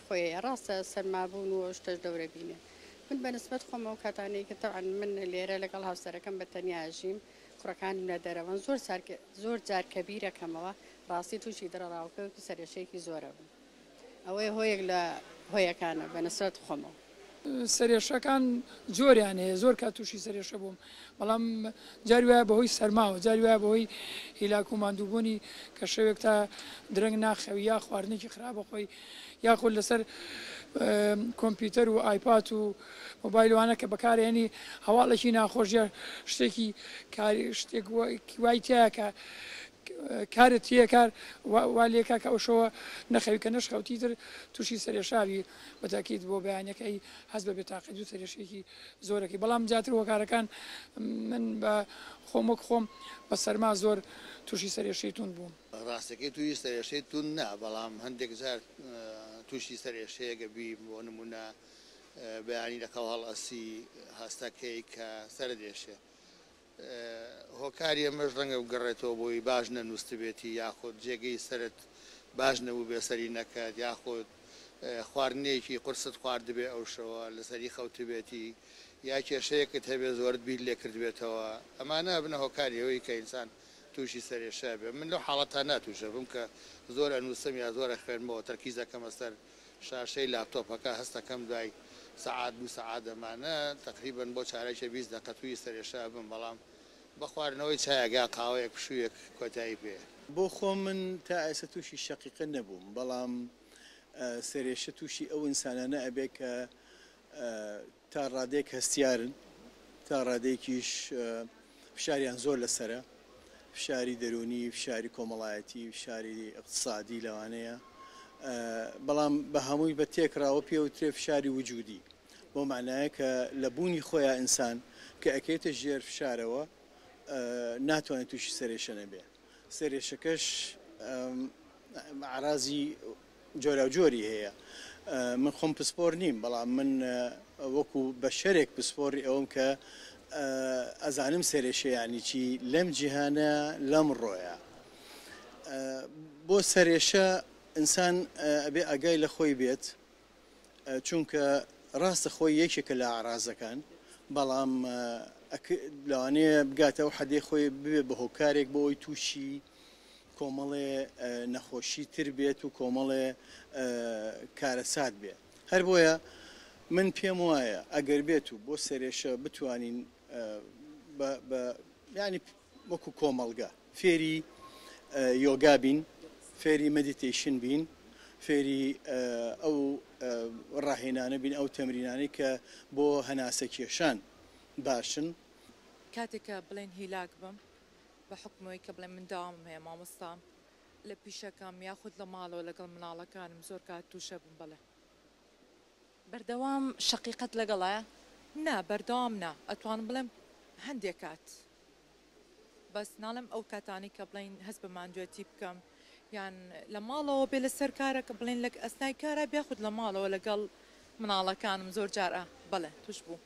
خۆیە ڕاستە سەرمابوون و شتەش دەورە بینێ من بەنسبەت خۆمە و کاتانی کە تەعاان من لێرە لەگەڵ هاوسەرەکەم بە تەنیاژیم کوڕەکانی لە دەرەوەن زۆر جار کەبیرەکەمەوە ڕاستی تووشی دڕاوکەوتی سەرێشەیەکی زۆرە بوو ئەوەی هۆیەک لە هۆیەکانە بەنسبەت خۆمەوە سەرێشەکان جۆریان هەیە زۆر کات تووشی سەرێشە بووم بەڵام جاری وایە بەهۆی سەرماوە جاری وایە بەهۆی هیلاک و ماندووبوونی کە شەوێک تا درەنگ ناخەوی یا خواردنێکی خراپە خۆی یاخود لەسەر کۆمپیوتەر و ئایپات و مۆبایلوانە کە بەکارێنی هەواڵێکی ناخۆشیە شتێکی شتێک وای تایە کە کارت تیە کار وا لێکا کە ئەو شەوە نەخەوی کە نەشخەوتی تر تووشی سەرێشاوی بەتاکیت بۆ بەیانەکەی حەز بە بێتاقەت و سەرێشێکی زۆرەکەی بەڵام جاتر هۆکارەکان من بە خۆم بە سەرما زۆر تووشی سەرێشەی تون بووم ڕاستەکەی توی سەرێشەی تون نا بەڵام هەندێک جار تووشی سەرێشەیەگە بی بۆ نمونە بەیانی لەقەڵ هەڵئەسی هەستەکەی کە سەردێشێ هۆکاری ئەمەش ڕەنگە بگەڕێتەوە بۆی باش نەنووسبێتی یاخود جێگەی سرت باش نەبوو بێسەری نەکات یاخود خواردنێکی قورست خوارد بێ ئەو شەوە لەسەری خەوتبێتی یا کێشەیەکت هەبێ زۆرت بیر لێ کردبێتەوە ئەمانە بنە هۆکاریەوەی کە ئینسان تووشی سەرێشە بێ من لەو حاڵەتە ناتووشە بم کە زۆر ئەنووسم یا زۆرە خوێنمەوە تەرکیزەکەمە سەر شاشەی لاپتۆپەکە هەستەکەم دوای سەعات بوو سەعات دەمانە تقریبن بۆ چارەکی 20 دقیقە توی سەرێشە بم بەڵام بە خواردنەوەی چایەگا قاوەیەک پشوویەک کۆتایی پێ بۆ خۆ من تا ئێستا تووشی شەقیقە نەبووم بەڵام سەرێشە تووشی ئەو ئینسانانە ئەبێ کە تا ڕادێک هەستیارن تا ڕادێکیش فشاریان زۆر لەسرە فشاری دەرونی فشاری کۆمەڵایەتی فشاری اقتصادی لەوانەیە بەڵام بە هەمووی بە تێکراوە پێوترێ فشاری وجودی بۆ معنایە کە لە بوونی خۆیان ئینسان کە ئەکەیتە ژێر فشارەوە ناتوانێت تووشی سەرێشە نەبێ سەرێشەکەش عرازی جۆرا و جۆری هەیە من خۆم پسپۆر نیم بەڵام من وەکو بە شەرێک پسپۆری ئەوم کە ئەزانم سەرێشەیانی چی لەم جیهانە لەم ڕۆیە بۆ سەرێشە ئینسان ئەبێ ئاگای لە خۆی بێت چونکە ڕاستە خۆی یەکێکە لە ئاڕازەکان بەڵام لەوانەیە بگاتەوە حەدێ خۆی ببێ بە هۆکارێک بۆ ئەوی تووشی کۆمەڵێ نەخۆشی تر بێت و کۆمەڵێ کارەسات بێت هەر بۆیە من پێم وایە ئەگەر بێت و بۆ سەرێشە بتوانین ینی وەکو کۆمەڵگە فێری یۆگا بین فێری مەدیتیشن بین فێری ئەو ڕاهێنانە بین ئەو تەمرینانەی کە بۆ هەناسە کێشان باشن کاتێکە بڵێن هیلاک بم بە حکمەوەی کە بڵێن من داوام هەیە مامۆستام لە پیشەکەم یاخود لە ماڵەوە لەگەڵ مناڵەکانم زۆر کات تووشە بم بڵێ بەردەوام شەقیقەت لەگەڵایە؟ نا بەردەوام نا ئەتوانم بڵێم هەندێک کات بەس ناڵم ئەو کاتانی کە بڵێن هەست بە ماندوێتی بکەم یان لە ماڵەوە بێ لەسەر کارەکە بڵێن لە ئەسنای کارە بیاخود لە ماڵەوە لەگەڵ مناڵەکانم زۆر جارە بەڵێ توش بوو